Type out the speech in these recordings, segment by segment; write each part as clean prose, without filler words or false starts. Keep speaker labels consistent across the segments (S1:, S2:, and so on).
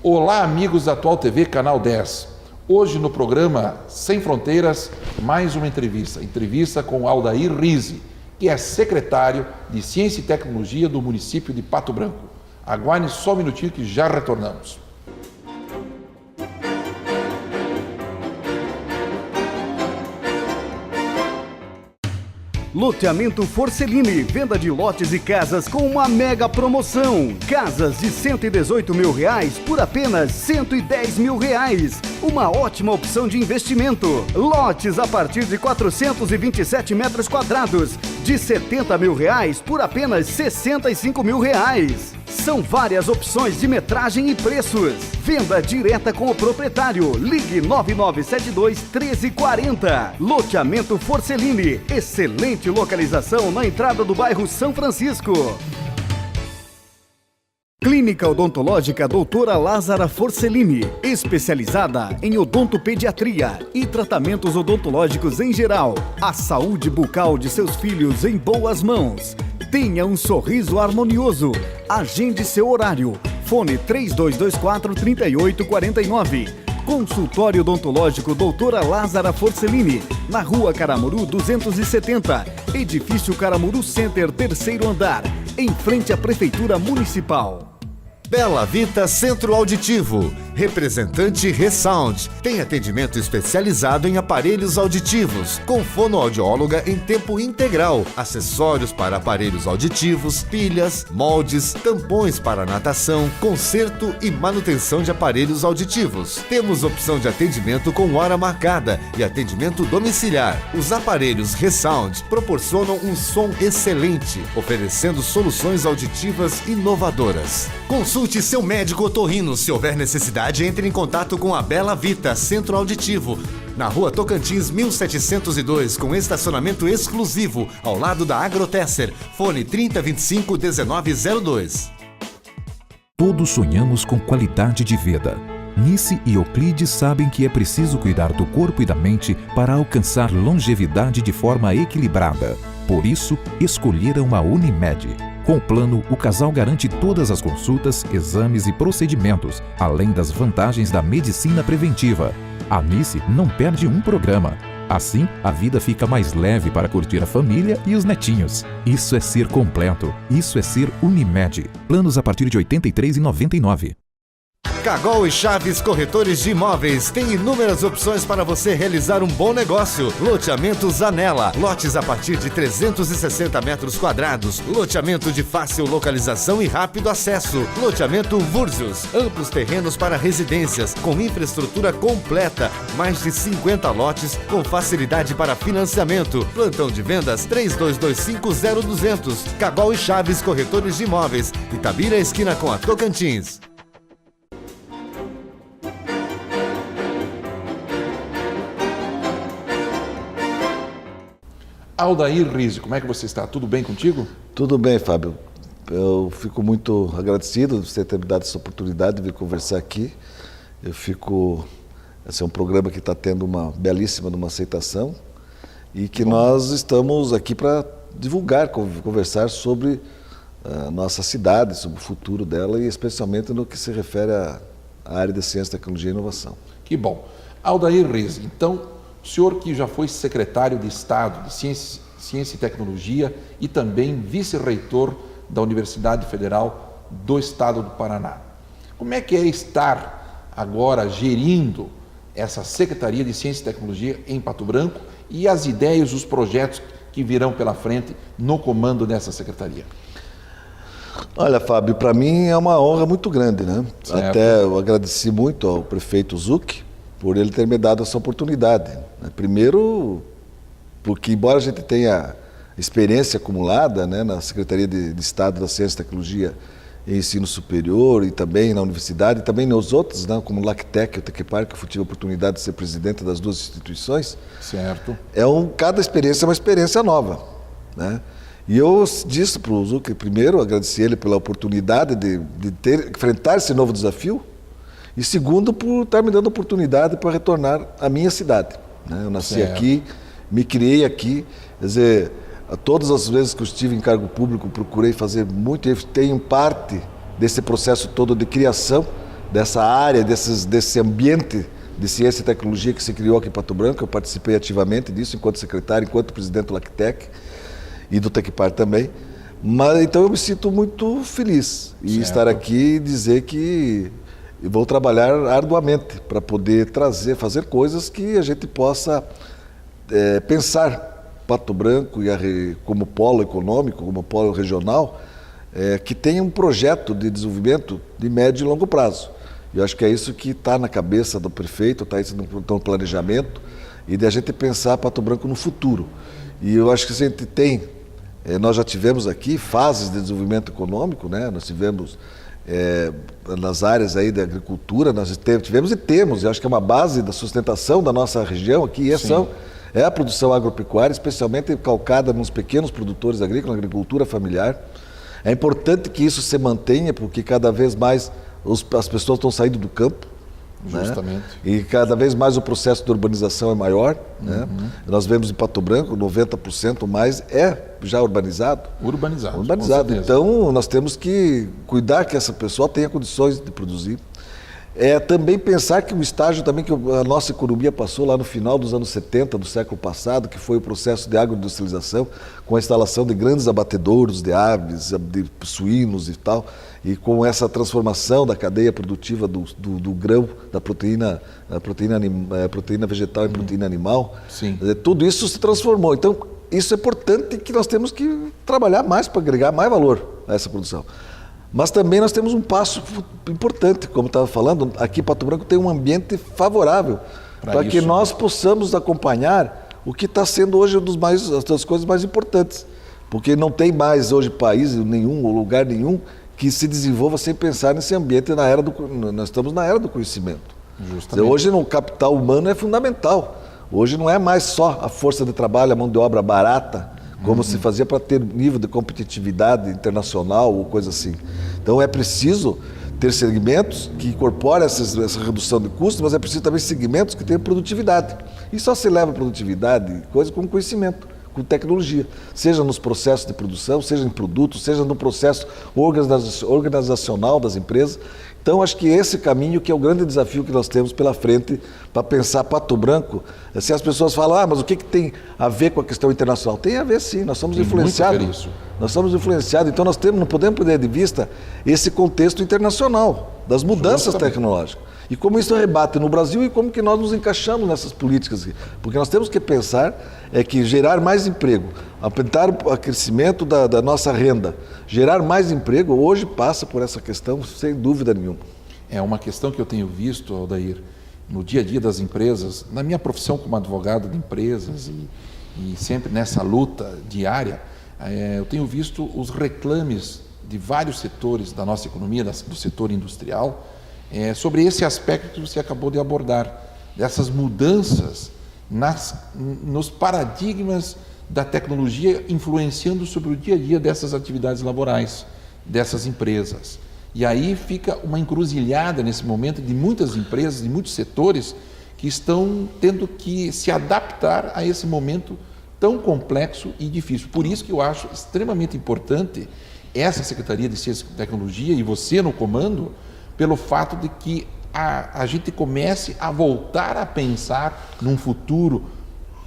S1: Olá, amigos da Atual TV, Canal 10. Hoje no programa Sem Fronteiras, mais uma entrevista com Aldair Rize, que é secretário de Ciência e Tecnologia do município de Pato Branco. Aguarde só um minutinho que já retornamos.
S2: Loteamento Forcelini, venda de lotes e casas com uma mega promoção. Casas de R$118 mil por apenas R$110 mil. Uma ótima opção de investimento. Lotes a partir de 427 metros quadrados, de R$70 mil por apenas R$65 mil. São várias opções de metragem e preços. Venda direta com o proprietário. Ligue 9972-1340. Loteamento Forcelini. Excelente localização na entrada do bairro São Francisco. Clínica Odontológica Doutora Lázara Forcelini, especializada em odontopediatria e tratamentos odontológicos em geral. A saúde bucal de seus filhos em boas mãos. Tenha um sorriso harmonioso. Agende seu horário. Fone 3224-3849. Consultório Odontológico Doutora Lázara Forcelini, na Rua Caramuru 270, Edifício Caramuru Center, 3º andar, em frente à Prefeitura Municipal.
S3: Bela Vita Centro Auditivo, representante Resound, tem atendimento especializado em aparelhos auditivos, com fonoaudióloga em tempo integral, acessórios para aparelhos auditivos, pilhas, moldes, tampões para natação, conserto e manutenção de aparelhos auditivos. Temos opção de atendimento com hora marcada e atendimento domiciliar. Os aparelhos Resound proporcionam um som excelente, oferecendo soluções auditivas inovadoras. Consulte seu médico otorrino. Se houver necessidade, entre em contato com a Bela Vita Centro Auditivo, na Rua Tocantins 1702, com estacionamento exclusivo, ao lado da Agrotesser. Fone 3025-1902.
S4: Todos sonhamos com qualidade de vida. Nice e Euclides sabem que é preciso cuidar do corpo e da mente para alcançar longevidade de forma equilibrada. Por isso, escolheram a Unimed. Com o plano, o casal garante todas as consultas, exames e procedimentos, além das vantagens da medicina preventiva. A Nice não perde um programa. Assim, a vida fica mais leve para curtir a família e os netinhos. Isso é ser completo. Isso é ser Unimed. Planos a partir de R$ 83,99.
S3: Cagol e Chaves Corretores de Imóveis tem inúmeras opções para você realizar um bom negócio. Loteamento Zanella, lotes a partir de 360 metros quadrados. Loteamento de fácil localização e rápido acesso. Loteamento Vurzios, amplos terrenos para residências, com infraestrutura completa. Mais de 50 lotes com facilidade para financiamento. Plantão de vendas 32250200. Cagol e Chaves Corretores de Imóveis, Itabira, esquina com a Tocantins.
S1: Aldair Rize, como é que você está? Tudo bem contigo?
S5: Tudo bem, Fábio. Eu fico muito agradecido de você ter me dado essa oportunidade de vir conversar aqui. Esse é um programa que está tendo uma belíssima aceitação e que nós estamos aqui para divulgar, conversar sobre a nossa cidade, sobre o futuro dela e especialmente no que se refere à área de ciência, tecnologia e inovação.
S1: Que bom. Aldair Rize, então, o senhor que já foi secretário de Estado de Ciência e Tecnologia e também vice-reitor da Universidade Federal do Estado do Paraná. Como é que é estar agora gerindo essa Secretaria de Ciência e Tecnologia em Pato Branco e as ideias, os projetos que virão pela frente no comando dessa secretaria?
S5: Olha, Fábio, para mim é uma honra muito grande, né?
S1: Certo.
S5: Até eu agradeci muito ao prefeito Zucchi por ele ter me dado essa oportunidade. Primeiro, porque embora a gente tenha experiência acumulada, né, na Secretaria de Estado da Ciência e Tecnologia e Ensino Superior e também na universidade, e também nos outros, né, como o LACTEC e o Tecpar, que eu tive a oportunidade de ser presidente das duas instituições.
S1: Certo.
S5: Cada experiência é uma experiência nova, né? E eu disse para o Zucchi, primeiro, agradeci ele pela oportunidade de enfrentar esse novo desafio, e segundo, por estar me dando oportunidade para retornar à minha cidade, né? Eu nasci aqui, me criei aqui, quer dizer, todas as vezes que eu estive em cargo público, procurei fazer muito, eu tenho parte desse processo todo de criação dessa área, desse ambiente de ciência e tecnologia que se criou aqui em Pato Branco. Eu participei ativamente disso enquanto secretário, enquanto presidente do LACTEC e do Tecpar também. Mas então eu me sinto muito feliz em estar aqui e dizer que vou trabalhar arduamente para poder fazer coisas que a gente possa pensar Pato Branco como polo econômico, como polo regional, que tenha um projeto de desenvolvimento de médio e longo prazo. Eu acho que é isso que está na cabeça do prefeito, está isso no planejamento, e de a gente pensar Pato Branco no futuro. E eu acho que a gente nós já tivemos aqui fases de desenvolvimento econômico, né? Nós tivemos nas áreas aí da agricultura, nós tivemos e temos, eu acho que é uma base da sustentação da nossa região aqui, é a produção agropecuária, especialmente calcada nos pequenos produtores agrícolas, na agricultura familiar. É importante que isso se mantenha, porque cada vez mais as pessoas estão saindo do campo.
S1: Justamente.
S5: Né? E cada vez mais o processo de urbanização é maior. Né? Nós vemos em Pato Branco, 90% mais já urbanizado.
S1: Urbanizado.
S5: Então, nós temos que cuidar que essa pessoa tenha condições de produzir. Também pensar que o estágio também que a nossa economia passou lá no final dos anos 70 do século passado, que foi o processo de agroindustrialização, com a instalação de grandes abatedouros de aves, de suínos e tal, e com essa transformação da cadeia produtiva do grão, da proteína vegetal e proteína animal.
S1: Sim.
S5: Tudo isso se transformou. Então, isso é importante que nós temos que trabalhar mais para agregar mais valor a essa produção. Mas também nós temos um passo importante, como estava falando, aqui em Pato Branco tem um ambiente favorável para que nós possamos acompanhar o que está sendo hoje uma das coisas mais importantes. Porque não tem mais hoje país nenhum, ou lugar nenhum, que se desenvolva sem pensar nesse ambiente. Nós estamos na era do conhecimento.
S1: Justamente.
S5: Hoje o capital humano é fundamental. Hoje não é mais só a força de trabalho, a mão de obra barata, como se fazia para ter nível de competitividade internacional ou coisa assim. Então é preciso ter segmentos que incorporem essa redução de custos, mas é preciso também segmentos que tenham produtividade. E só se leva a produtividade, coisa com conhecimento, com tecnologia, seja nos processos de produção, seja em produtos, seja no processo organizacional das empresas. Então, acho que esse caminho que é o grande desafio que nós temos pela frente para pensar Pato Branco. Se as pessoas falam, mas o que tem a ver com a questão internacional? Tem a ver sim, nós somos influenciados. Nós somos influenciados, então não podemos perder de vista esse contexto internacional, das mudanças tecnológicas. E como isso rebate no Brasil e como que nós nos encaixamos nessas políticas. Porque nós temos que pensar que gerar mais emprego, aumentar o crescimento da nossa renda, gerar mais emprego, hoje passa por essa questão sem dúvida nenhuma.
S1: É uma questão que eu tenho visto, Aldair, no dia a dia das empresas, na minha profissão como advogado de empresas e sempre nessa luta diária, eu tenho visto os reclames de vários setores da nossa economia, do setor industrial, sobre esse aspecto que você acabou de abordar, dessas mudanças nos paradigmas da tecnologia influenciando sobre o dia a dia dessas atividades laborais, dessas empresas. E aí fica uma encruzilhada nesse momento de muitas empresas, de muitos setores que estão tendo que se adaptar a esse momento tão complexo e difícil. Por isso que eu acho extremamente importante essa Secretaria de Ciência e Tecnologia e você no comando, pelo fato de que a gente comece a voltar a pensar num futuro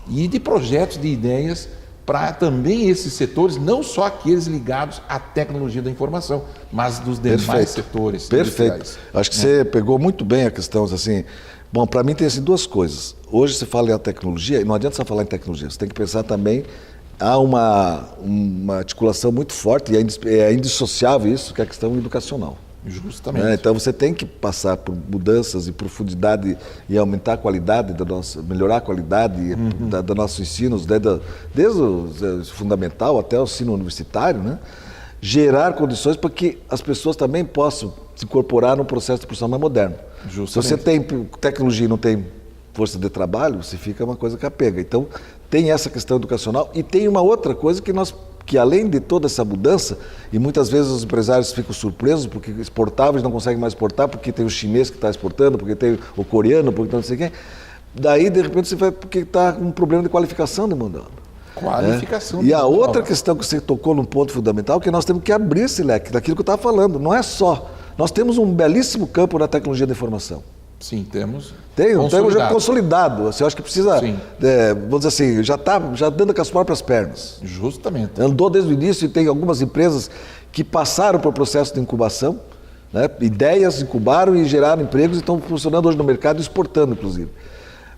S1: e de projetos, de ideias para também esses setores, não só aqueles ligados à tecnologia da informação, mas dos demais setores.
S5: Perfeito. Acho que você pegou muito bem a questão, assim, bom, para mim tem assim, duas coisas. Hoje você fala em tecnologia, e não adianta só falar em tecnologia, você tem que pensar também, há uma articulação muito forte, e é indissociável isso, que é a questão educacional.
S1: Justamente.
S5: Então você tem que passar por mudanças e profundidade e aumentar a qualidade melhorar a qualidade da nossos ensinos, desde o fundamental até o ensino universitário, né? Gerar condições para que as pessoas também possam se incorporar no processo de produção mais moderno. Justamente. Se você tem tecnologia e não tem força de trabalho, você fica uma coisa capenga. Então tem essa questão educacional e tem uma outra coisa que além de toda essa mudança, e muitas vezes os empresários ficam surpresos porque exportavam e não conseguem mais exportar, porque tem o chinês que está exportando, porque tem o coreano, porque não sei quem. Daí, de repente, você vai porque está com um problema de qualificação de mão de obra.
S1: Qualificação.
S5: E a outra questão que você tocou num ponto fundamental, que nós temos que abrir esse leque, daquilo que eu estava falando. Não é só Nós temos um belíssimo campo na tecnologia da informação.
S1: Sim, temos.
S5: Temos já consolidado. Assim, eu acho que precisa, vamos dizer assim, já dando com as próprias pernas.
S1: Justamente.
S5: Andou desde o início e tem algumas empresas que passaram por processo de incubação, né? Ideias incubaram e geraram empregos e estão funcionando hoje no mercado e exportando, inclusive.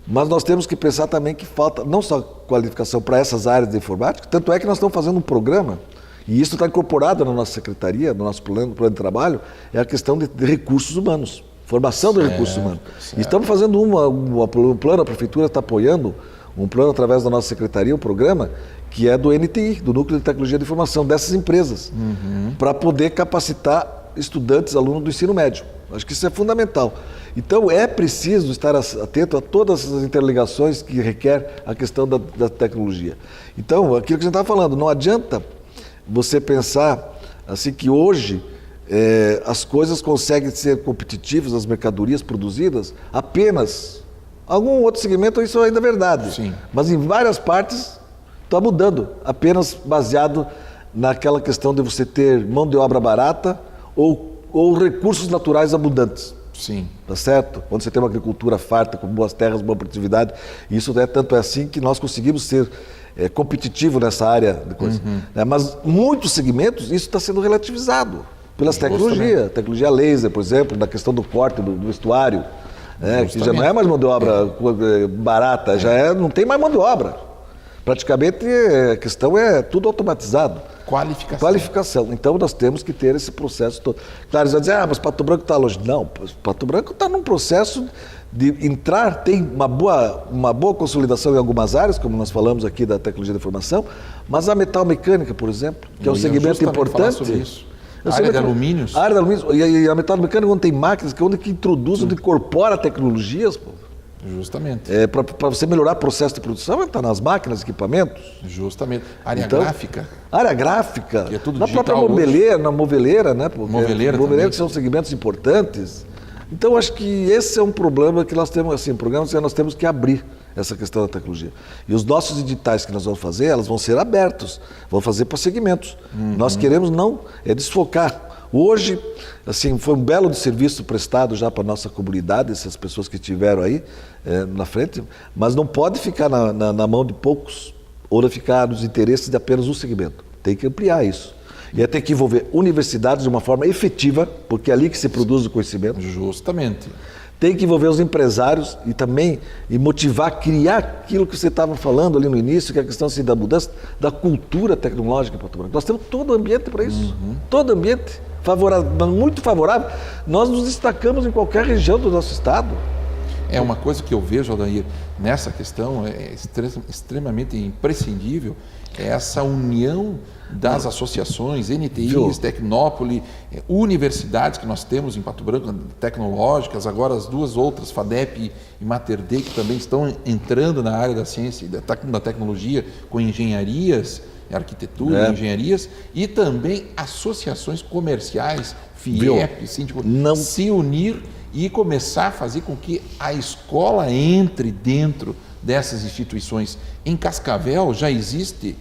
S5: Mas nós temos que pensar também que falta não só qualificação para essas áreas de informática, tanto é que nós estamos fazendo um programa, e isso está incorporado na nossa secretaria, no nosso plano de trabalho, é a questão de recursos humanos, formação de recursos humanos. E estamos fazendo um plano, a prefeitura está apoiando um plano através da nossa secretaria, um programa, que é do NTI, do Núcleo de Tecnologia de Informação, dessas empresas, para poder capacitar estudantes, alunos do ensino médio. Acho que isso é fundamental. Então, é preciso estar atento a todas as interligações que requer a questão da tecnologia. Então, aquilo que a gente estava falando, não adianta você pensar assim que hoje as coisas conseguem ser competitivas, as mercadorias produzidas, apenas. Algum outro segmento, isso ainda é verdade.
S1: Sim.
S5: Mas em várias partes está mudando, apenas baseado naquela questão de você ter mão de obra barata ou recursos naturais abundantes.
S1: Sim.
S5: Tá certo? Quando você tem uma agricultura farta, com boas terras, boa produtividade, isso tanto é assim que nós conseguimos ser competitivo nessa área de coisa. Mas muitos segmentos, isso está sendo relativizado pelas tecnologias. Tecnologia laser, por exemplo, na questão do corte, do vestuário, que já não é mais mão de obra barata, não tem mais mão de obra. Praticamente a questão é tudo automatizado. Qualificação. Então nós temos que ter esse processo todo. Claro, eles vão dizer, mas Pato Branco está longe. Não, Pato Branco está num processo de entrar, tem uma boa consolidação em algumas áreas, como nós falamos aqui da tecnologia da informação, mas a metal mecânica, por exemplo, que é um segmento importante.
S1: Sobre isso. A área de alumínios.
S5: A área de alumínios. E a metal mecânica, onde tem máquinas, que é onde que introduz, onde incorpora tecnologias, pô.
S1: Justamente.
S5: Para você melhorar o processo de produção, está nas máquinas, equipamentos.
S1: Justamente. Área gráfica.
S5: Área gráfica.
S1: Que é tudo
S5: na
S1: digital
S5: própria moveleira, na moveleira, né?
S1: Moveleira
S5: que são segmentos importantes. Então, acho que esse é um problema que nós temos, assim, programas que nós temos que abrir essa questão da tecnologia. E os nossos editais que nós vamos fazer, elas vão ser abertos, vão fazer para segmentos. Nós queremos não desfocar. Hoje, assim, foi um belo serviço prestado já para a nossa comunidade, essas pessoas que estiveram aí na frente, mas não pode ficar na mão de poucos ou ficar nos interesses de apenas um segmento. Tem que ampliar isso. E tem que envolver universidades de uma forma efetiva, porque é ali que se produz o conhecimento.
S1: Justamente.
S5: Tem que envolver os empresários e também motivar, criar aquilo que você estava falando ali no início, que é a questão assim, da mudança da cultura tecnológica em Pato Branco. Nós temos todo o ambiente para isso. Todo ambiente. Muito favorável. Nós nos destacamos em qualquer região do nosso estado.
S1: É uma coisa que eu vejo, Aldair, nessa questão, extremamente imprescindível, é essa união das associações, NTIs, Tecnópolis, universidades que nós temos em Pato Branco, tecnológicas, agora as duas outras, FADEP e Mater Dei, que também estão entrando na área da ciência e da tecnologia, com engenharias, arquitetura, engenharias, e também associações comerciais, FIEP, se unir e começar a fazer com que a escola entre dentro dessas instituições. Em Cascavel já existe,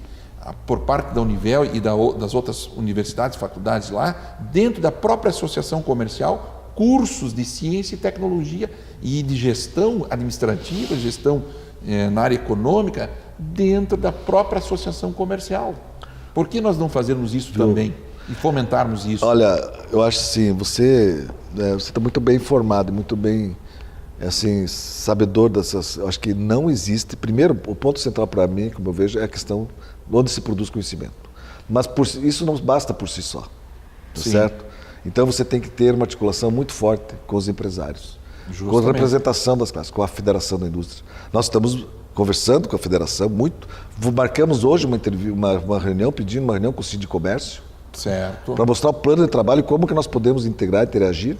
S1: por parte da Univel e das outras universidades, faculdades lá, dentro da própria associação comercial, cursos de ciência e tecnologia e de gestão administrativa, gestão na área econômica, dentro da própria associação comercial. Por que nós não fazermos isso também e fomentarmos isso?
S5: Olha, eu acho assim, você está muito bem informado, muito bem assim, sabedor dessas. Eu acho que não existe. Primeiro, o ponto central para mim, como eu vejo, é a questão de onde se produz conhecimento. Mas isso não basta por si só, certo? Então você tem que ter uma articulação muito forte com os empresários, com a representação das classes, com a Federação da Indústria. Nós estamos conversando com a Federação muito. Marcamos hoje uma reunião, pedindo uma reunião com o Sindicomércio, para mostrar o plano de trabalho e como que nós podemos integrar e interagir.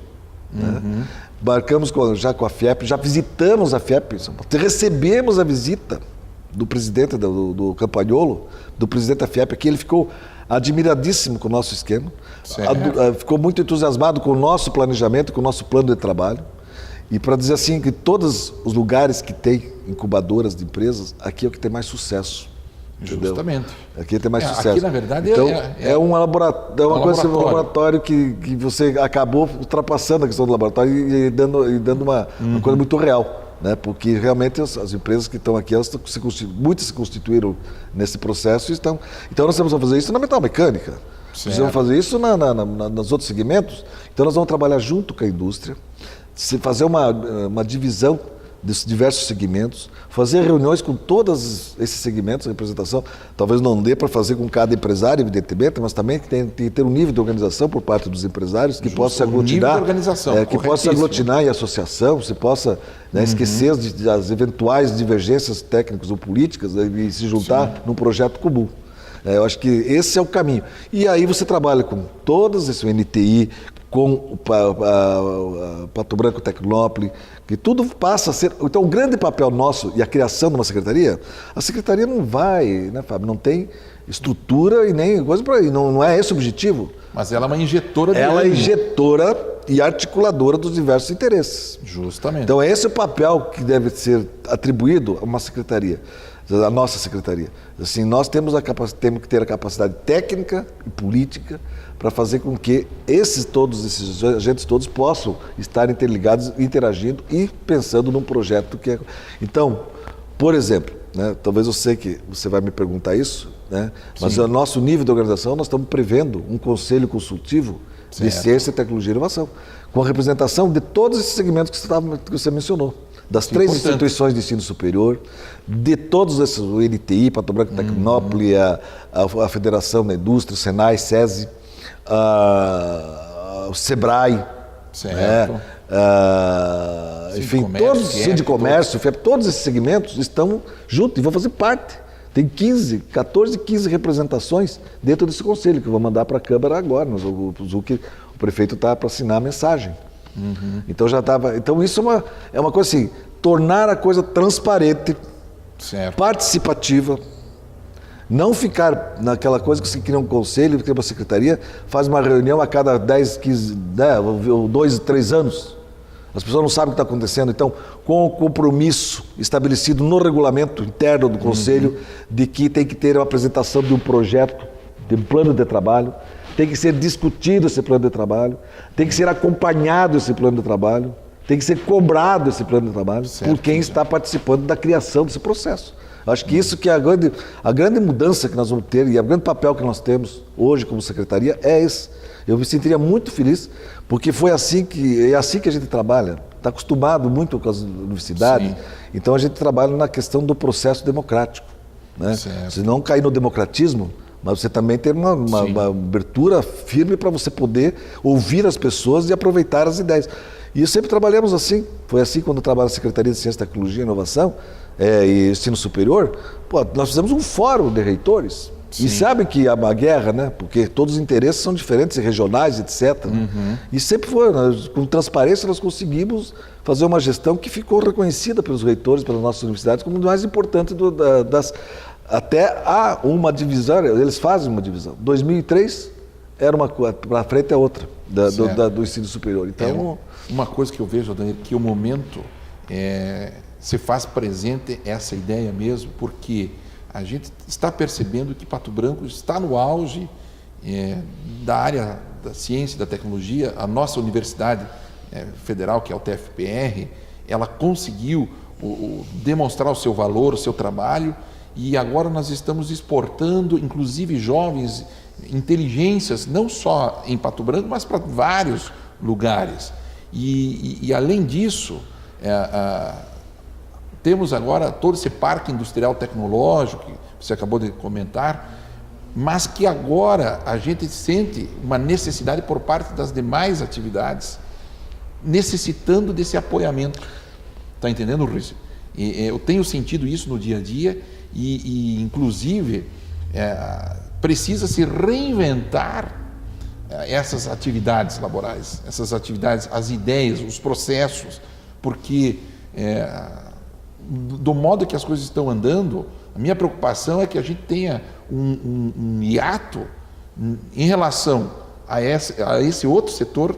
S5: Né? Marcamos já com a FIEP, já visitamos a FIEP em São Paulo, recebemos a visita do presidente do Campagnolo, do presidente da FIEP aqui, ele ficou admiradíssimo com o nosso esquema, ficou muito entusiasmado com o nosso planejamento, com o nosso plano de trabalho. E para dizer assim, que todos os lugares que tem incubadoras de empresas, aqui é o que tem mais sucesso. Entendeu?
S1: Justamente.
S5: Aqui tem mais sucesso.
S1: Aqui, na verdade,
S5: então,
S1: é
S5: um laboratório que você acabou ultrapassando a questão do laboratório e dando uma coisa muito real. Né? Porque realmente as empresas que estão aqui, muitas se constituíram nesse processo e estão. Então nós temos que fazer isso na metal mecânica. Precisamos fazer isso nos outros segmentos. Então nós vamos trabalhar junto com a indústria, fazer uma divisão desses diversos segmentos, fazer reuniões com todos esses segmentos de representação. Talvez não dê para fazer com cada empresário, evidentemente, mas também tem que ter um nível de organização por parte dos empresários que possa se aglutinar, que possa se aglutinar em associação, se possa esquecer as eventuais divergências técnicas ou políticas e se juntar num projeto comum. Eu acho que esse é o caminho. E aí você trabalha com todas esse NTI, com o Pato Branco Tecnópolis, que tudo passa a ser... Então, o grande papel nosso e a criação de uma secretaria, a secretaria não vai, né, Fábio? Não tem estrutura e nem coisa para ir. Não é esse o objetivo.
S1: Mas ela é uma injetora de
S5: ânimo. É injetora e articuladora dos diversos interesses.
S1: Justamente.
S5: Então, esse é o papel que deve ser atribuído a uma secretaria, a nossa secretaria. Assim, nós temos que ter a capacidade técnica e política para fazer com que esses agentes todos possam estar interligados, interagindo e pensando num projeto que é... Então, por exemplo, né, talvez eu sei que você vai me perguntar isso, né, mas o nosso nível de organização, nós estamos prevendo um conselho consultivo de ciência, tecnologia e inovação, com a representação de todos esses segmentos que você mencionou. Das três instituições de ensino superior, de todos esses, o NTI, Pato Branco Tecnópolis, a Federação da Indústria, o Senai, SESI, o SEBRAE, enfim, todos os Sindicomércio, todos esses segmentos estão juntos e vão fazer parte. Tem 15 representações dentro desse conselho, que eu vou mandar para a Câmara agora. O prefeito está para assinar a mensagem. Então já estava. Então isso é uma coisa assim, tornar a coisa transparente, participativa, não ficar naquela coisa que você cria um conselho, cria uma secretaria, faz uma reunião a cada 10, 15, 2, 3 anos. As pessoas não sabem o que está acontecendo. Então, com o compromisso estabelecido no regulamento interno do conselho, de que tem que ter uma apresentação de um projeto, de um plano de trabalho, tem que ser discutido esse plano de trabalho, tem que ser acompanhado esse plano de trabalho, tem que ser cobrado esse plano de trabalho por quem está participando da criação desse processo. Acho que isso que é a grande mudança que nós vamos ter e o grande papel que nós temos hoje como secretaria é esse. Eu me sentiria muito feliz, porque é assim que a gente trabalha. Está acostumado muito com as universidades, então a gente trabalha na questão do processo democrático. Né? Se não cair no democratismo, mas você também ter uma abertura firme para você poder ouvir as pessoas e aproveitar as ideias. E sempre trabalhamos assim. Foi assim quando eu trabalho na Secretaria de Ciência, Tecnologia e Inovação e Ensino Superior. Nós fizemos um fórum de reitores. E sabe que a guerra, né? Porque todos os interesses são diferentes, regionais, etc. E sempre foi, com transparência, nós conseguimos fazer uma gestão que ficou reconhecida pelos reitores, pelas nossas universidades, como mais importante até há uma divisão, eles fazem uma divisão. 2003 era uma coisa, para frente é outra, do ensino superior. Então,
S1: uma coisa que eu vejo, Daniel, que o momento se faz presente essa ideia mesmo, porque a gente está percebendo que Pato Branco está no auge da área da ciência e da tecnologia. A nossa universidade federal, que é o TFPR, ela conseguiu demonstrar o seu valor, o seu trabalho, e agora nós estamos exportando, inclusive jovens, inteligências, não só em Pato Branco, mas para vários lugares. E além disso, temos agora todo esse parque industrial tecnológico, que você acabou de comentar, mas que agora a gente sente uma necessidade por parte das demais atividades, necessitando desse apoiamento. Está entendendo, Ruiz? Eu tenho sentido isso no dia a dia e inclusive, precisa se reinventar essas atividades laborais, essas atividades, as ideias, os processos, porque do modo que as coisas estão andando, a minha preocupação é que a gente tenha um hiato em relação a esse outro setor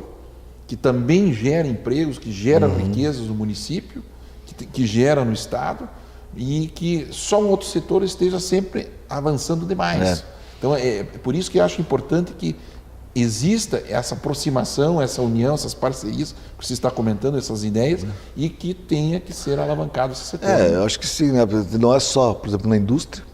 S1: que também gera empregos, que gera riquezas no município, que gera no Estado, e que só um outro setor esteja sempre avançando demais. Então, é por isso que eu acho importante que exista essa aproximação, essa união, essas parcerias, que você está comentando, essas ideias, e que tenha que ser alavancado esse setor.
S5: Eu acho que sim, né? Não é só, por exemplo, na indústria,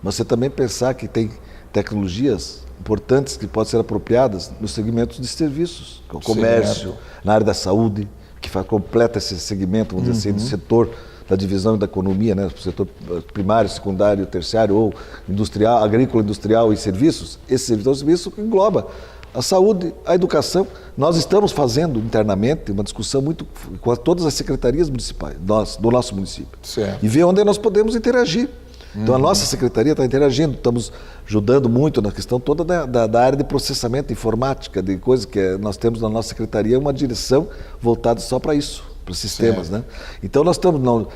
S5: mas você também pensar que tem tecnologias importantes que podem ser apropriadas nos segmentos de serviços, que é o comércio, na área da saúde, que completa esse segmento, vamos dizer assim, do setor da divisão da economia, né, o setor primário, secundário, terciário ou industrial, agrícola, industrial e serviços. Esse serviço engloba a saúde, a educação. Nós estamos fazendo internamente uma discussão muito com todas as secretarias municipais do nosso município.
S1: Certo.
S5: E ver onde nós podemos interagir. Então a nossa secretaria está interagindo, estamos ajudando muito na questão toda da área de processamento informática, de coisas que nós temos na nossa secretaria, uma direção voltada só para isso, para os sistemas, né? Então nós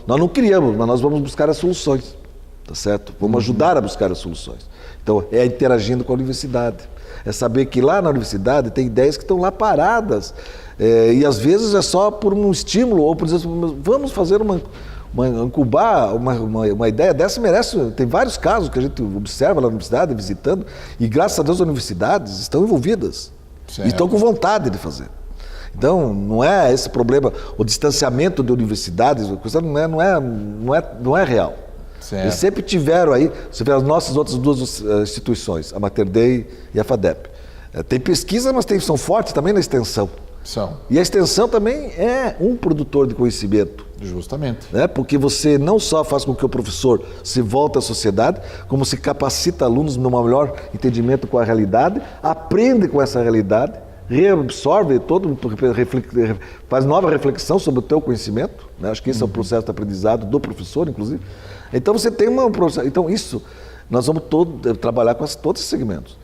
S5: não criamos, mas nós vamos buscar as soluções, tá certo? Vamos ajudar a buscar as soluções. Então é interagindo com a universidade, é saber que lá na universidade tem ideias que estão lá paradas, e às vezes é só por um estímulo, ou por exemplo, vamos fazer incubar uma ideia dessa merece. Tem vários casos que a gente observa lá na universidade, visitando, e graças a Deus as universidades estão envolvidas. Certo. E estão com vontade de fazer. Então, não é esse problema, o distanciamento de universidades, a coisa não é real. Certo. Eles sempre tiveram aí, você vê as nossas outras duas instituições, a Mater Dei e a FADEP. Tem pesquisa, mas são fortes também na extensão. E a extensão também é um produtor de conhecimento.
S1: Justamente.
S5: Porque você não só faz com que o professor se volte à sociedade, como se capacita alunos no melhor entendimento com a realidade, aprende com essa realidade, reabsorve faz nova reflexão sobre o teu conhecimento. Acho que esse é o processo de aprendizado do professor, inclusive. Então você tem Então isso, nós vamos trabalhar com todos esses segmentos.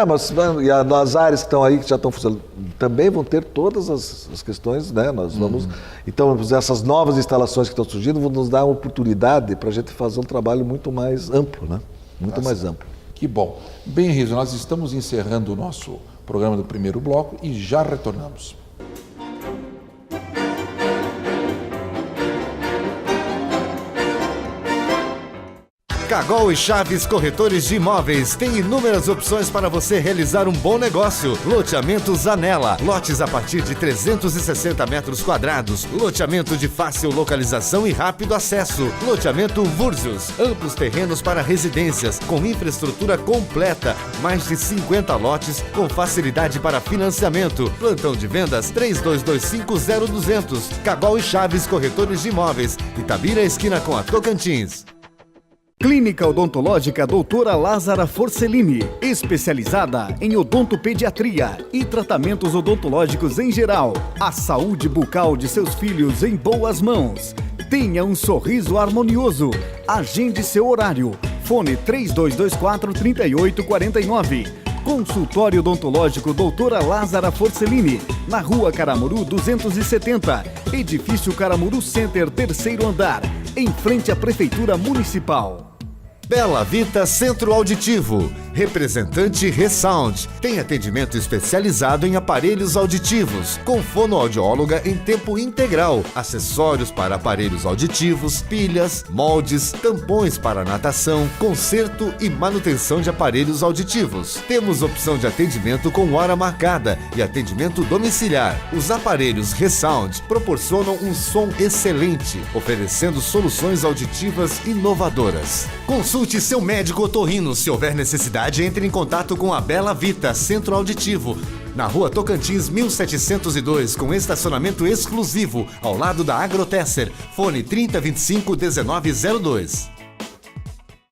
S5: Mas e as áreas que estão aí, que já estão funcionando, também vão ter todas as questões, né? Nós vamos. Então, essas novas instalações que estão surgindo vão nos dar uma oportunidade para a gente fazer um trabalho muito mais amplo, né? Muito mais amplo.
S1: Que bom. Bem, Riso, nós estamos encerrando o nosso programa do primeiro bloco e já retornamos.
S3: Cagol e Chaves Corretores de Imóveis tem inúmeras opções para você realizar um bom negócio. Loteamento Zanella, lotes a partir de 360 metros quadrados, loteamento de fácil localização e rápido acesso. Loteamento Vúrzios, amplos terrenos para residências, com infraestrutura completa, mais de 50 lotes com facilidade para financiamento. Plantão de vendas 32250200. Cagol e Chaves Corretores de Imóveis, Itabira, esquina com a Tocantins.
S2: Clínica Odontológica Doutora Lázara Forcellini, especializada em odontopediatria e tratamentos odontológicos em geral. A saúde bucal de seus filhos em boas mãos. Tenha um sorriso harmonioso. Agende seu horário. Fone 3224-3849. Consultório Odontológico Doutora Lázara Forcellini, na Rua Caramuru 270, Edifício Caramuru Center, 3º andar, em frente à Prefeitura Municipal.
S3: Bela Vita Centro Auditivo, representante Resound, tem atendimento especializado em aparelhos auditivos, com fonoaudióloga em tempo integral, acessórios para aparelhos auditivos, pilhas, moldes, tampões para natação, conserto e manutenção de aparelhos auditivos. Temos opção de atendimento com hora marcada e atendimento domiciliar. Os aparelhos Resound proporcionam um som excelente, oferecendo soluções auditivas inovadoras. Consulte seu médico otorrino. Se houver necessidade, entre em contato com a Bela Vita Centro Auditivo, na Rua Tocantins 1702, com estacionamento exclusivo, ao lado da Agrotesser. Fone 3025-1902.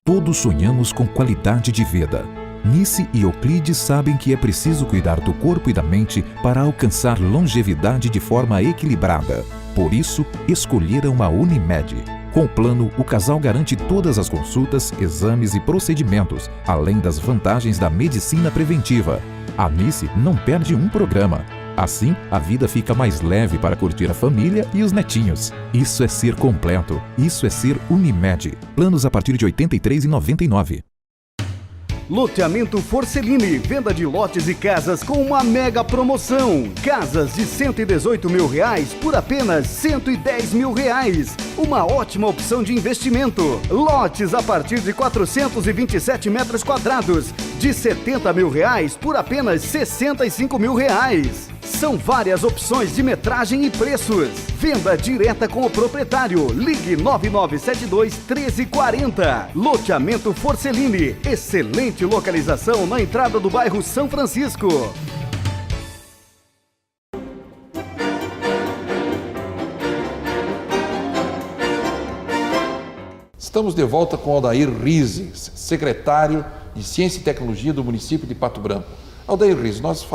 S4: Todos sonhamos com qualidade de vida. Nice e Euclides sabem que é preciso cuidar do corpo e da mente para alcançar longevidade de forma equilibrada. Por isso, escolheram a Unimed. Com o plano, o casal garante todas as consultas, exames e procedimentos, além das vantagens da medicina preventiva. A Nice não perde um programa. Assim, a vida fica mais leve para curtir a família e os netinhos. Isso é ser completo. Isso é ser Unimed. Planos a partir de R$ 83,99.
S2: Loteamento Forcelini, venda de lotes e casas com uma mega promoção. Casas de R$118 mil por apenas R$110 mil. Uma ótima opção de investimento. Lotes a partir de 427 metros quadrados, de R$70 mil por apenas R$65 mil. São várias opções de metragem e preços. Venda direta com o proprietário. Ligue 9972-1340. Loteamento Forcelini. Excelente localização na entrada do bairro São Francisco.
S1: Estamos de volta com Aldair Rize, secretário de Ciência e Tecnologia do município de Pato Branco. Aldair Rize, nós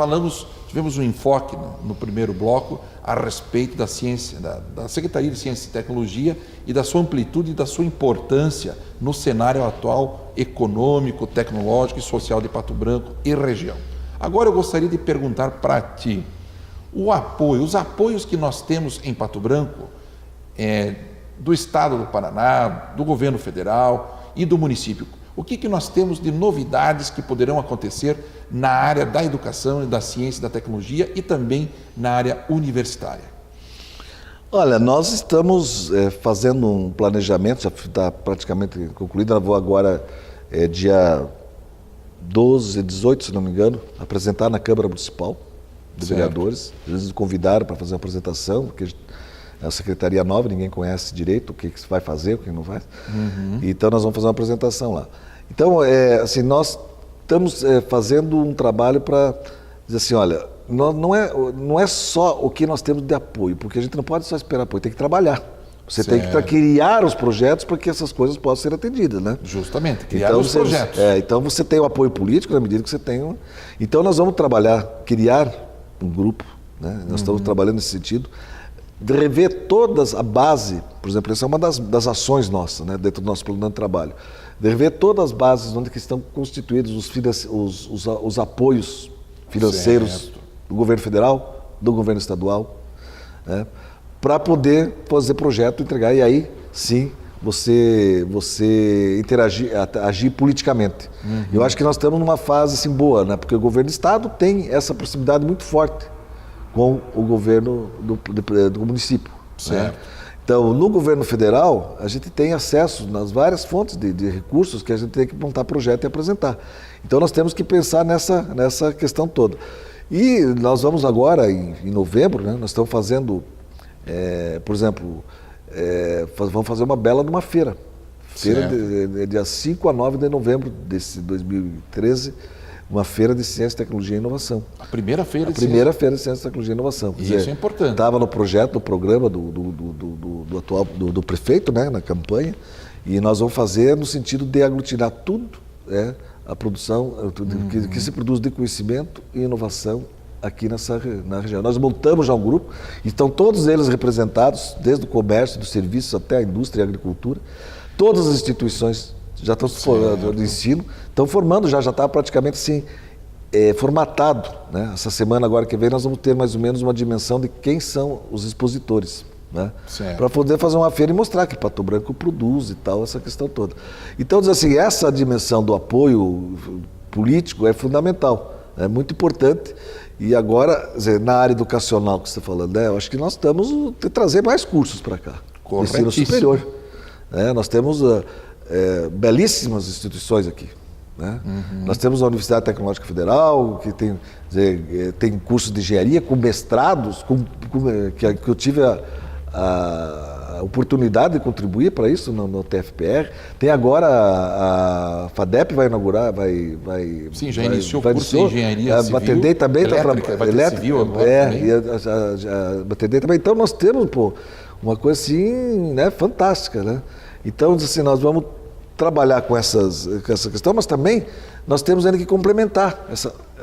S1: tivemos um enfoque no primeiro bloco a respeito da ciência, da Secretaria de Ciência e Tecnologia e da sua amplitude e da sua importância no cenário atual econômico, tecnológico e social de Pato Branco e região. Agora eu gostaria de perguntar para ti, os apoios que nós temos em Pato Branco, do Estado do Paraná, do governo federal e do município. O que nós temos de novidades que poderão acontecer na área da educação, da ciência e da tecnologia e também na área universitária?
S5: Olha, nós estamos fazendo um planejamento, já está praticamente concluído. Eu vou agora, dia 12, 18, se não me engano, apresentar na Câmara Municipal de Vereadores. Eles nos convidaram para fazer uma apresentação, porque é uma secretaria nova, ninguém conhece direito o que se vai fazer, o que não vai. Então nós vamos fazer uma apresentação lá. Então, assim, nós estamos fazendo um trabalho para dizer assim, olha, não é só o que nós temos de apoio, porque a gente não pode só esperar apoio, tem que trabalhar. Você tem que criar os projetos para que essas coisas possam ser atendidas, né?
S1: Justamente, criar os projetos.
S5: Então você tem o apoio político na medida que você tem. Então nós vamos criar um grupo, né? Nós estamos trabalhando nesse sentido, de rever todas a base, por exemplo, essa é uma das ações nossas, né, dentro do nosso plano de trabalho, de rever todas as bases onde que estão constituídos os apoios financeiros do governo federal, do governo estadual, né, para poder fazer projeto, entregar, e aí sim você agir politicamente. Eu acho que nós estamos numa fase assim, boa, né, porque o governo do estado tem essa proximidade muito forte com o governo do município. Né? Então, no governo federal, a gente tem acesso nas várias fontes de recursos que a gente tem que montar projeto e apresentar. Então, nós temos que pensar nessa questão toda. E nós vamos agora, em novembro, né, nós estamos fazendo, por exemplo, vamos fazer uma bela numa feira. Feira de dia 5 a 9 de novembro desse 2013, uma feira de ciência, tecnologia e inovação.
S1: A primeira feira de
S5: ciência, tecnologia e inovação.
S1: Isso é importante.
S5: Estava no projeto, no programa do prefeito, né, na campanha, e nós vamos fazer no sentido de aglutinar tudo, a produção que se produz de conhecimento e inovação aqui na região. Nós montamos já um grupo, e estão todos eles representados, desde o comércio, dos serviços até a indústria e a agricultura, todas as instituições já estão do ensino, estão formando, já está praticamente assim, formatado. Né? Essa semana agora que vem nós vamos ter mais ou menos uma dimensão de quem são os expositores, né? Para poder fazer uma feira e mostrar que Pato Branco produz e tal, essa questão toda. Então, diz assim, essa dimensão do apoio político é fundamental, é muito importante. E agora, na área educacional que você está falando, eu acho que nós estamos a trazer mais cursos para cá, ensino superior. Nós temos belíssimas instituições aqui. Né? Nós temos a Universidade Tecnológica Federal, que tem cursos de engenharia com mestrados, que eu tive a oportunidade de contribuir para isso no TFPR. Tem agora a FADEP vai inaugurar,
S1: Sim, já iniciou o curso de engenharia civil,
S5: Batendei também,
S1: elétrica, civil agora também.
S5: E Batendei também. Então nós temos uma coisa assim, né, fantástica, né? Então, assim, nós vamos trabalhar com essa questão, mas também nós temos ainda que complementar.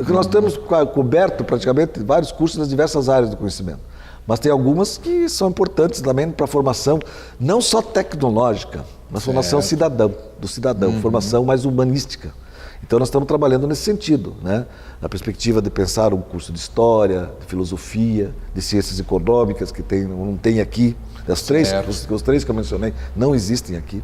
S5: Nós temos coberto praticamente vários cursos nas diversas áreas do conhecimento, mas tem algumas que são importantes também para a formação, não só tecnológica, mas formação do cidadão, formação mais humanística. Então nós estamos trabalhando nesse sentido, né? Na perspectiva de pensar um curso de história, de filosofia, de ciências econômicas, que não tem aqui. Os três que eu mencionei não existem aqui.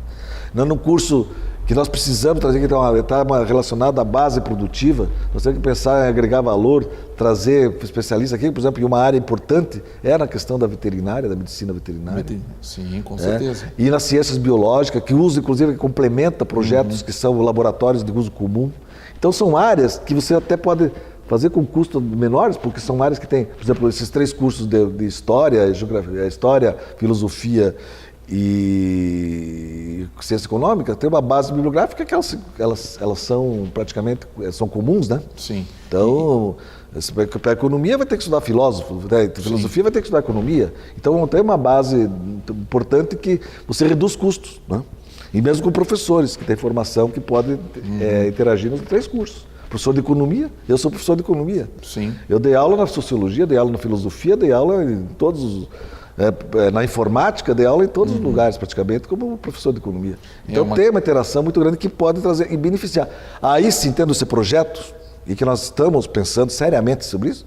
S5: No curso que nós precisamos trazer, que está relacionado à base produtiva, nós temos que pensar em agregar valor, trazer especialistas aqui, por exemplo, em uma área importante é na questão da veterinária, da medicina veterinária.
S1: Sim, com certeza.
S5: E nas ciências biológicas, que usa, inclusive, que complementa projetos que são laboratórios de uso comum. Então são áreas que você até pode fazer com custos menores, porque são áreas que têm, por exemplo, esses 3 cursos de história, geografia, história, filosofia e ciência econômica, tem uma base bibliográfica que elas são praticamente são comuns, né?
S1: Sim.
S5: Então, para a economia vai ter que estudar filósofo, filosofia vai ter que estudar economia. Então tem uma base importante que você reduz custos, né? E mesmo com professores que têm formação que podem interagir nos 3 cursos. Professor de economia, eu sou professor de economia.
S1: Sim.
S5: Eu dei aula na sociologia, dei aula na filosofia, dei aula em todos os... na informática, dei aula em todos os lugares, praticamente, como professor de economia. Então tem uma interação muito grande que pode trazer e beneficiar. Aí sim, tendo esse projeto, e que nós estamos pensando seriamente sobre isso,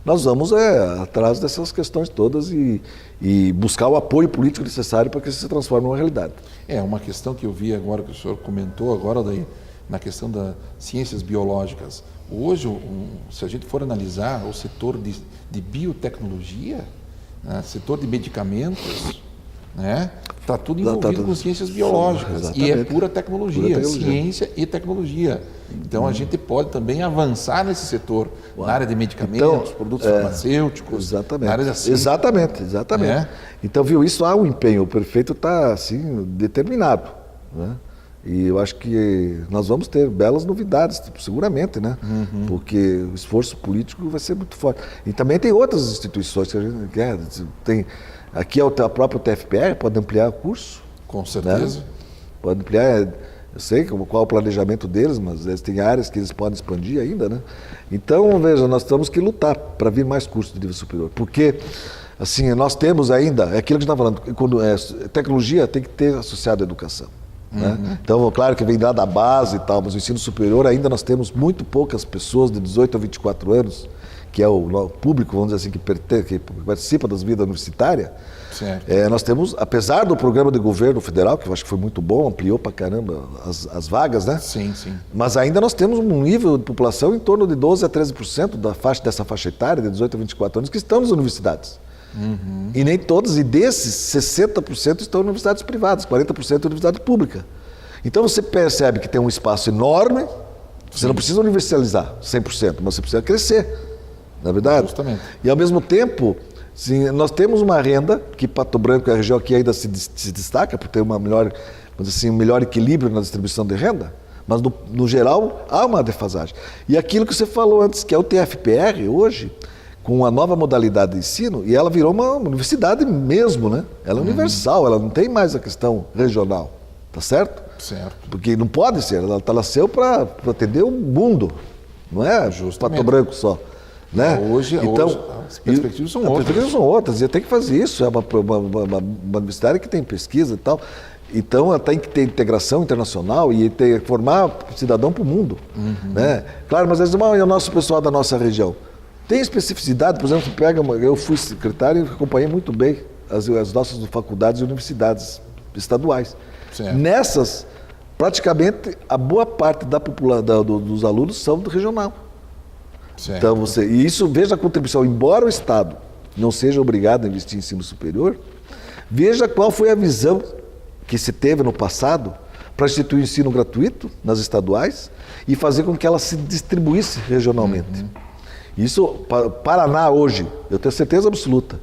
S5: nós vamos atrás dessas questões todas e buscar o apoio político necessário para que isso se transforme numa realidade.
S1: É uma questão que eu vi agora, que o senhor comentou agora, daí, na questão das ciências biológicas. Hoje, se a gente for analisar o setor de biotecnologia, né, setor de medicamentos, né, está tudo envolvido com ciências biológicas. E é pura tecnologia, ciência e tecnologia. Então a gente pode também avançar nesse setor, na área de medicamentos, produtos farmacêuticos, na área da ciência.
S5: Exatamente. Então, viu, isso há um empenho, o prefeito está assim, determinado, né? E eu acho que nós vamos ter belas novidades, seguramente, né? Porque o esforço político vai ser muito forte. E também tem outras instituições que a gente quer. Tem, aqui é a própria TFPR, pode ampliar o curso.
S1: Com certeza.
S5: Né? Pode ampliar, eu sei qual é o planejamento deles, mas eles têm áreas que eles podem expandir ainda, né? Então, veja, nós temos que lutar para vir mais cursos de nível superior. Porque, assim, nós temos ainda, é aquilo que a gente está falando, tecnologia tem que ter associado à educação. Né? Então, claro que vem lá da base e tal, mas o ensino superior ainda nós temos muito poucas pessoas de 18 a 24 anos, que é o público, vamos dizer assim, que participa das vidas universitárias. Nós temos, apesar do programa de governo federal, que eu acho que foi muito bom, ampliou pra caramba as vagas, né?
S1: Sim.
S5: Mas ainda nós temos um nível de população em torno de 12 a 13% dessa faixa etária, de 18 a 24 anos, que estão nas universidades. E nem todos, e desses, 60% estão em universidades privadas, 40% em universidade pública. Então você percebe que tem um espaço enorme, você não precisa universalizar 100%, mas você precisa crescer, não é verdade?
S1: Justamente.
S5: E ao mesmo tempo, sim, nós temos uma renda, que Pato Branco é a região que ainda se destaca por ter uma melhor, assim, um melhor equilíbrio na distribuição de renda, mas no geral há uma defasagem. E aquilo que você falou antes, que é o TFPR hoje, com a nova modalidade de ensino, e ela virou uma universidade mesmo, né? Ela é universal, ela não tem mais a questão regional, tá certo?
S1: Certo.
S5: Porque não pode ser, ela nasceu para atender o mundo, não é Pato Branco só. Né?
S1: Hoje as perspectivas são outras. As perspectivas são outras,
S5: e tem que fazer isso, é uma universidade que tem pesquisa e tal. Então, ela tem que ter integração internacional e formar cidadão para o mundo. Né? Claro, mas é o nosso pessoal da nossa região. Tem especificidade, por exemplo, eu fui secretário e acompanhei muito bem as nossas faculdades e universidades estaduais.
S1: Certo.
S5: Nessas, praticamente, a boa parte dos alunos são do regional.
S1: Certo.
S5: Então, e isso, veja a contribuição, embora o Estado não seja obrigado a investir em ensino superior, veja qual foi a visão que se teve no passado para instituir o ensino gratuito nas estaduais e fazer com que ela se distribuísse regionalmente. Isso, Paraná hoje, eu tenho certeza absoluta,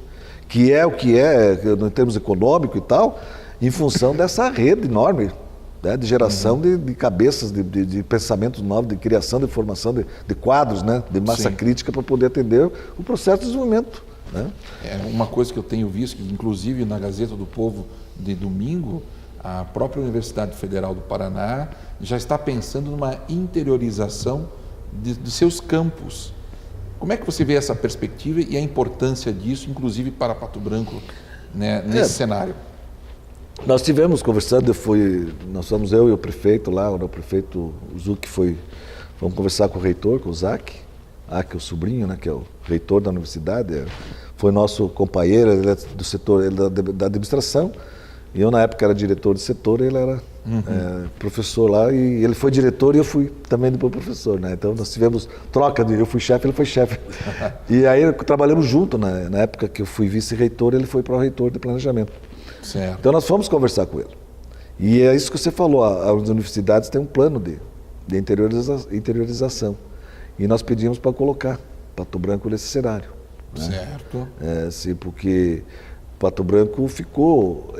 S5: que é o que é, em termos econômicos e tal, em função dessa rede enorme, né, de geração de cabeças, de pensamentos novos, de criação, de formação de quadros, né, de massa crítica para poder atender o processo de desenvolvimento. Né?
S1: É uma coisa que eu tenho visto, que inclusive na Gazeta do Povo de domingo, a própria Universidade Federal do Paraná já está pensando numa interiorização de seus campos. Como é que você vê essa perspectiva e a importância disso, inclusive para Pato Branco, né, nesse cenário?
S5: Nós tivemos conversando, nós fomos eu e o prefeito lá, o prefeito Zuc fomos conversar com o reitor, com o Zac, o sobrinho, né, que é o reitor da universidade, foi nosso companheiro, ele é do setor da administração, E eu, na época, era diretor de setor, ele era professor lá, e ele foi diretor e eu fui também depois professor, né? Então, nós tivemos troca, eu fui chefe, ele foi chefe. E aí, trabalhamos junto, né? Na época que eu fui vice-reitor, ele foi pró-reitor de planejamento.
S1: Certo.
S5: Então, nós fomos conversar com ele. E é isso que você falou, as universidades têm um plano de interiorização. E nós pedimos para colocar Pato Branco nesse cenário. Né?
S1: Certo.
S5: Sim, porque Pato Branco ficou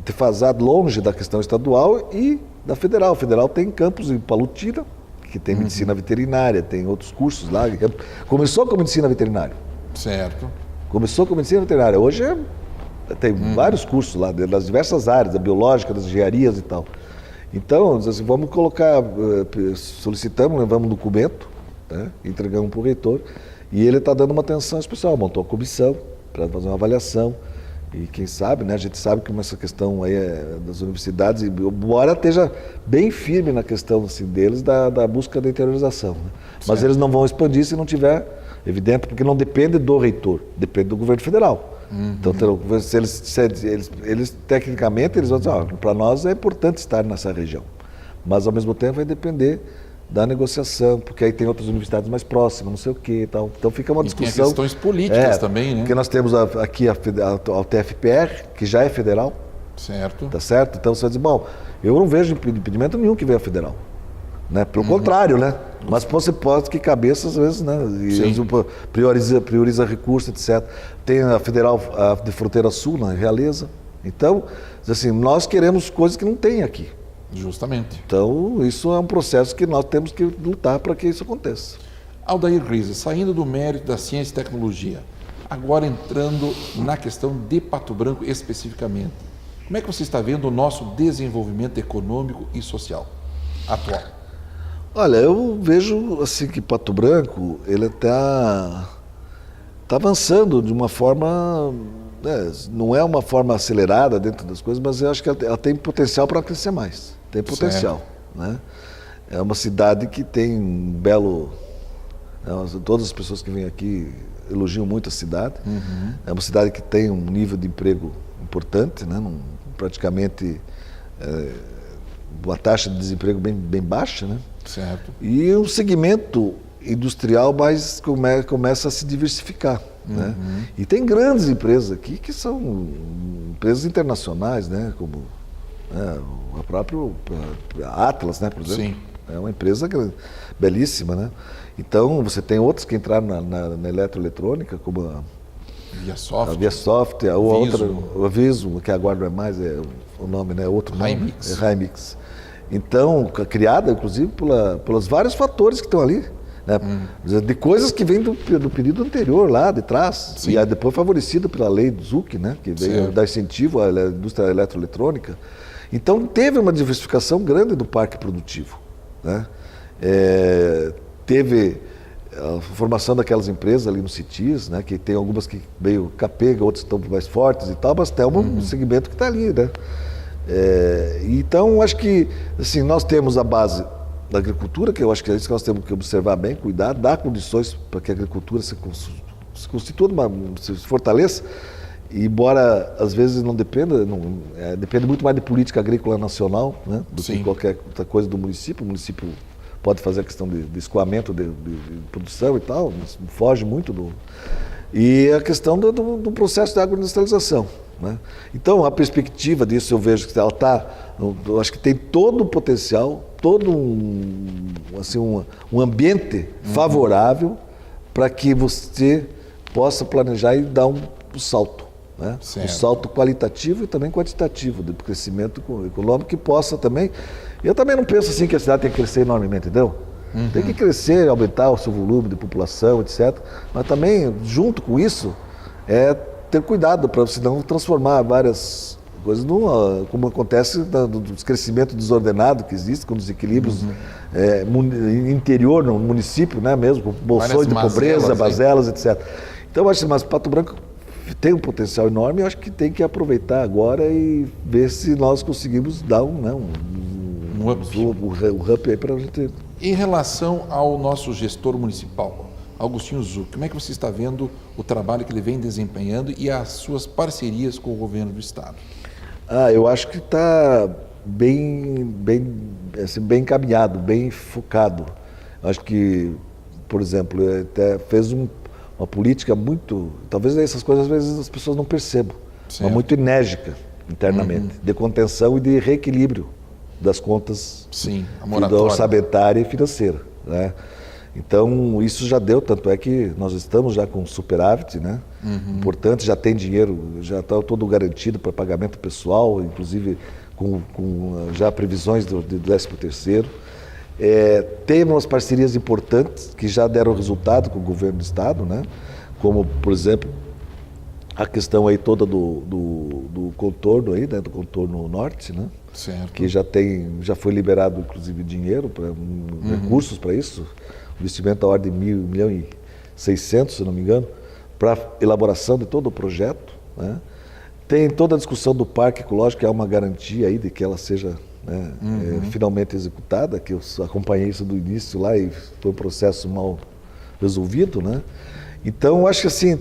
S5: defasado longe da questão estadual e da federal. A federal tem campus em Palutina, que tem medicina veterinária, tem outros cursos lá. Começou com medicina veterinária.
S1: Certo.
S5: Começou com medicina veterinária. Hoje tem vários cursos lá, das diversas áreas, da biológica, das engenharias e tal. Então, assim, vamos colocar, solicitamos, levamos um documento, né, entregamos para o reitor, e ele está dando uma atenção especial, montou uma comissão para fazer uma avaliação. E quem sabe, né, a gente sabe que essa questão aí das universidades, embora esteja bem firme na questão assim, deles da busca da interiorização. Né? Mas eles não vão expandir se não tiver, evidente, porque não depende do reitor, depende do governo federal. Então, se eles tecnicamente, eles vão dizer, para nós é importante estar nessa região. Mas, ao mesmo tempo, vai depender da negociação, porque aí tem outras universidades mais próximas, não sei o quê e tal. Então, fica uma discussão.
S1: Tem questões políticas também, né?
S5: Porque nós temos aqui a TFPR, que já é federal.
S1: Certo.
S5: Tá certo? Então, você vai dizer, bom, eu não vejo impedimento nenhum que venha federal. Né? Pelo contrário, né? Mas você pode que cabeça, às vezes, né? E prioriza recursos, etc. Tem a Federal de Fronteira Sul, na Realeza. Então, assim, nós queremos coisas que não tem aqui.
S1: Justamente.
S5: Então, isso é um processo que nós temos que lutar para que isso aconteça.
S1: Aldair Riza, saindo do mérito da ciência e tecnologia, agora entrando na questão de Pato Branco especificamente, como é que você está vendo o nosso desenvolvimento econômico e social atual?
S5: Olha, eu vejo assim que Pato Branco, ele está avançando de uma forma, né, não é uma forma acelerada dentro das coisas, mas eu acho que ela tem potencial para crescer mais, tem potencial. Né? É uma cidade que tem um belo, todas as pessoas que vêm aqui elogiam muito a cidade, é uma cidade que tem um nível de emprego importante, né, praticamente uma taxa de desemprego bem baixa, né?
S1: Certo.
S5: E um segmento industrial mais começa a se diversificar. Né? E tem grandes empresas aqui que são empresas internacionais, né? Como a própria Atlas, né? Por exemplo. Sim. É uma empresa belíssima. Né? Então, você tem outras que entraram na eletroeletrônica, como a ViaSoft, a outra, a Visum, que agora não é mais, o nome, né? Outro nome. Hymix. Então, criada, inclusive, pelos vários fatores que estão ali, né? De coisas que vêm do período anterior, lá de trás. Sim. E depois favorecida pela lei do ZUC, né? Que veio dar incentivo à indústria eletroeletrônica. Então, teve uma diversificação grande do parque produtivo. Né? Teve a formação daquelas empresas ali no CITIS, né? Que tem algumas que veio capega, outras estão mais fortes e tal, mas tem um segmento que está ali, né? Então, acho que assim, nós temos a base da agricultura, que eu acho que é isso que nós temos que observar bem, cuidar, dar condições para que a agricultura se constitua, se fortaleça, embora às vezes não dependa, depende muito mais de política agrícola nacional, né, do que qualquer outra coisa do município. O município pode fazer a questão de escoamento de produção e tal, mas foge muito do... E a questão do processo de agroindustrialização. Né? Então, a perspectiva disso, eu vejo que ela eu acho que tem todo o potencial, todo um ambiente favorável para que você possa planejar e dar um salto. Né? Um salto qualitativo e também quantitativo de crescimento econômico que possa também... Eu também não penso assim que a cidade tem que crescer enormemente, entendeu? Tem que crescer, aumentar o seu volume de população, etc. Mas também, junto com isso, ter cuidado para você não transformar várias coisas como acontece dos crescimentos desordenados que existem, com os equilíbrios interior no município, né, mesmo, com bolsões de pobreza, mazelas, etc. Então, eu acho que Pato Branco tem um potencial enorme e acho que tem que aproveitar agora e ver se nós conseguimos dar um up aí para a gente...
S1: Em relação ao nosso gestor municipal, Augustinho Zucchi, como é que você está vendo o trabalho que ele vem desempenhando e as suas parcerias com o governo do Estado?
S5: Eu acho que está assim, bem encaminhado, bem focado. Acho que, por exemplo, até fez uma política muito... Talvez essas coisas às vezes as pessoas não percebam, mas muito enérgica internamente, de contenção e de reequilíbrio das contas orçamentária e financeira, né? Então, isso já deu, tanto é que nós estamos já com superávit, né? Importante, já tem dinheiro, já está todo garantido para pagamento pessoal, inclusive com já previsões do 13º. Temos parcerias importantes que já deram resultado com o governo do estado, né? Como, por exemplo, a questão aí toda do contorno aí, né? Do contorno norte, né?
S1: Certo.
S5: Que já foi liberado, inclusive, dinheiro, recursos para isso, investimento da ordem de 1.600.000, se não me engano, para elaboração de todo o projeto, né? Tem toda a discussão do parque ecológico, que é uma garantia aí de que ela seja, né, finalmente executada, que eu acompanhei isso do início lá e foi um processo mal resolvido, né? Então, acho que assim,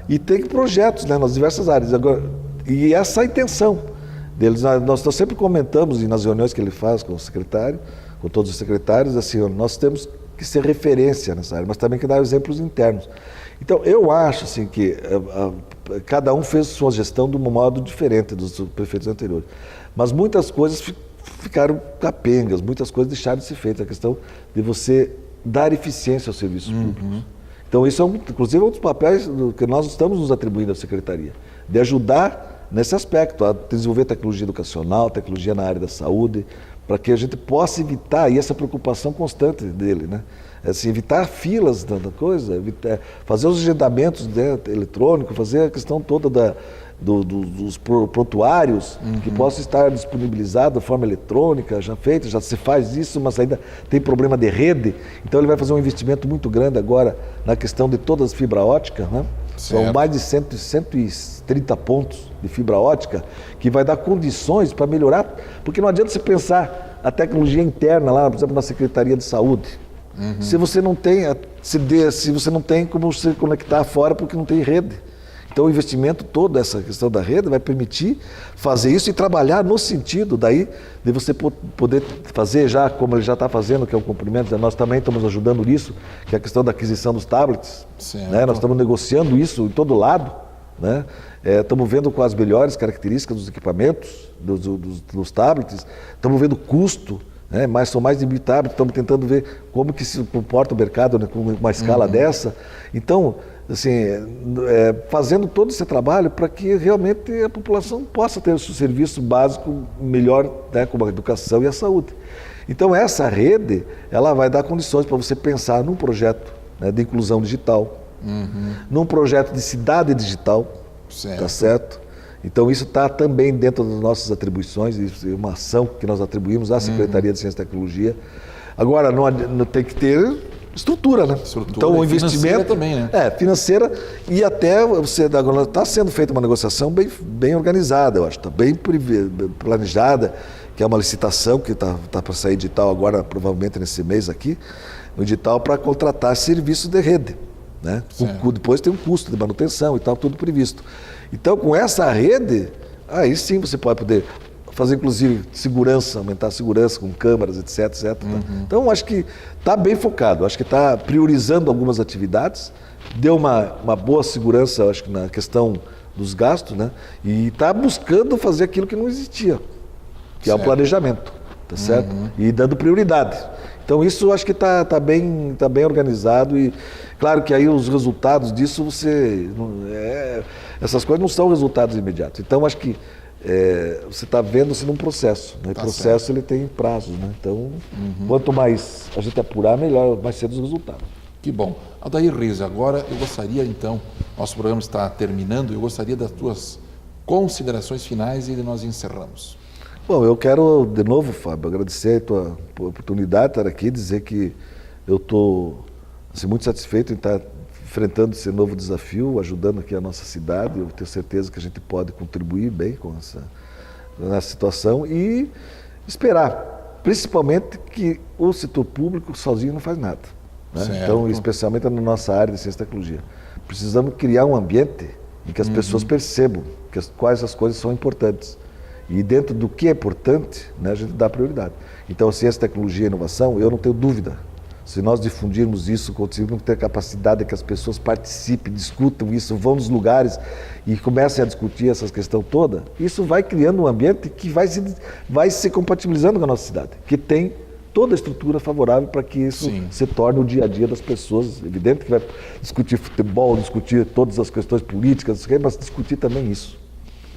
S5: e tem projetos, né, nas diversas áreas. Agora, e essa intenção deles, nós sempre comentamos nas reuniões que ele faz com o secretário, com todos os secretários, assim, nós temos que ser referência nessa área, mas também que dar exemplos internos. Então, eu acho assim, que cada um fez sua gestão de um modo diferente dos prefeitos anteriores, mas muitas coisas ficaram capengas, muitas coisas deixaram de ser feitas, a questão de você dar eficiência aos serviços públicos. Então, isso inclusive, é um dos papéis que nós estamos nos atribuindo à Secretaria, de ajudar nesse aspecto, a desenvolver tecnologia educacional, tecnologia na área da saúde, para que a gente possa evitar, e essa preocupação constante dele, né? Assim, evitar filas da coisa, fazer os agendamentos, né, eletrônicos, fazer a questão toda dos prontuários que possam estar disponibilizados de forma eletrônica, já feito, já se faz isso, mas ainda tem problema de rede. Então ele vai fazer um investimento muito grande agora na questão de todas as fibra ótica, né? São mais de 130 pontos de fibra ótica que vai dar condições para melhorar, porque não adianta você pensar a tecnologia interna lá, por exemplo, na Secretaria de Saúde. Se você não tem, se você não tem como se conectar fora porque não tem rede. Então o investimento todo, essa questão da rede, vai permitir fazer isso e trabalhar no sentido daí de você poder fazer já, como ele já está fazendo, que é o cumprimento, nós também estamos ajudando nisso, que é a questão da aquisição dos tablets, né? Nós estamos negociando isso em todo lado, né? Estamos vendo com as melhores características dos equipamentos, dos tablets, estamos vendo custo, né? São mais de 1.000 tablets, estamos tentando ver como que se comporta o mercado, né, com uma escala dessa. Então, assim, fazendo todo esse trabalho para que realmente a população possa ter o seu serviço básico melhor, né, como a educação e a saúde. Então, essa rede, ela vai dar condições para você pensar num projeto, né, de inclusão digital, num projeto de cidade digital, tá certo? Então, isso está também dentro das nossas atribuições, isso é uma ação que nós atribuímos à Secretaria de Ciência e Tecnologia. Agora, não tem que ter estrutura, né? Então, o investimento
S1: também, né?
S5: Financeira, e até você agora está sendo feita uma negociação bem organizada, eu acho, está bem planejada, que é uma licitação que está para sair edital agora, provavelmente nesse mês aqui, um edital para contratar serviços de rede, né? Depois tem um custo de manutenção e tal, tudo previsto. Então, com essa rede, aí sim você pode poder fazer, inclusive, segurança, aumentar a segurança com câmeras, etc. Tá? Então, acho que está bem focado, acho que está priorizando algumas atividades, deu uma boa segurança, acho que na questão dos gastos, né? E está buscando fazer aquilo que não existia, que é o planejamento, tá certo? E dando prioridade. Então, isso acho que está bem organizado e, claro que aí os resultados disso, essas coisas não são resultados imediatos. Então, acho que você está vendo-se num processo, né? O processo ele tem prazos, né? Então, quanto mais a gente apurar, melhor vai ser os resultados.
S1: Que bom. Aldair Riz, agora eu gostaria então, nosso programa está terminando, eu gostaria das tuas considerações finais e nós encerramos.
S5: Bom, eu quero de novo, Fábio, agradecer a tua oportunidade de estar aqui, dizer que eu estou assim, muito satisfeito em estar enfrentando esse novo desafio, ajudando aqui a nossa cidade. Eu tenho certeza que a gente pode contribuir bem com nessa situação e esperar, principalmente, que o setor público sozinho não faz nada, né? Então, especialmente na nossa área de ciência e tecnologia. Precisamos criar um ambiente em que as pessoas percebam quais as coisas são importantes. E dentro do que é importante, né, a gente dá prioridade. Então, ciência, tecnologia e inovação, eu não tenho dúvida. Se nós difundirmos isso, conseguirmos ter a capacidade que as pessoas participem, discutam isso, vão nos lugares e comecem a discutir essas questões todas, isso vai criando um ambiente que vai se compatibilizando com a nossa cidade, que tem toda a estrutura favorável para que isso se torne o dia a dia das pessoas. Evidente que vai discutir futebol, discutir todas as questões políticas, mas discutir também isso.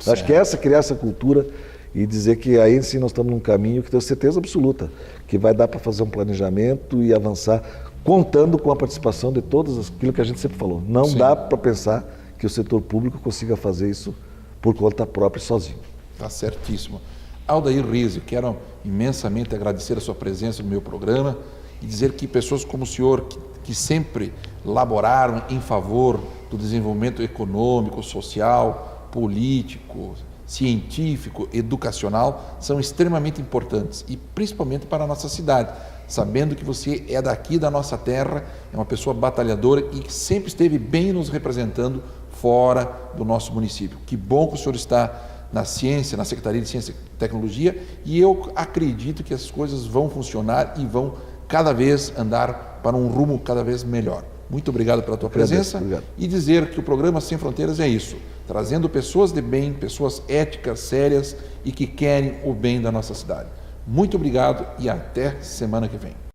S5: Acho que criar essa cultura e dizer que aí sim nós estamos num caminho que tenho certeza absoluta, que vai dar para fazer um planejamento e avançar, contando com a participação de todas aquilo que a gente sempre falou. Não dá para pensar que o setor público consiga fazer isso por conta própria e sozinho.
S1: Está certíssimo. Aldair Rizzi, quero imensamente agradecer a sua presença no meu programa e dizer que pessoas como o senhor, que sempre laboraram em favor do desenvolvimento econômico, social, político, científico, educacional, são extremamente importantes e principalmente para a nossa cidade, sabendo que você é daqui da nossa terra, é uma pessoa batalhadora e que sempre esteve bem nos representando fora do nosso município. Que bom que o senhor está na ciência, na Secretaria de Ciência e Tecnologia, e eu acredito que as coisas vão funcionar e vão cada vez andar para um rumo cada vez melhor. Muito obrigado pela tua presença.
S5: Obrigado.
S1: E dizer que o programa Sem Fronteiras é isso, trazendo pessoas de bem, pessoas éticas, sérias e que querem o bem da nossa cidade. Muito obrigado e até semana que vem.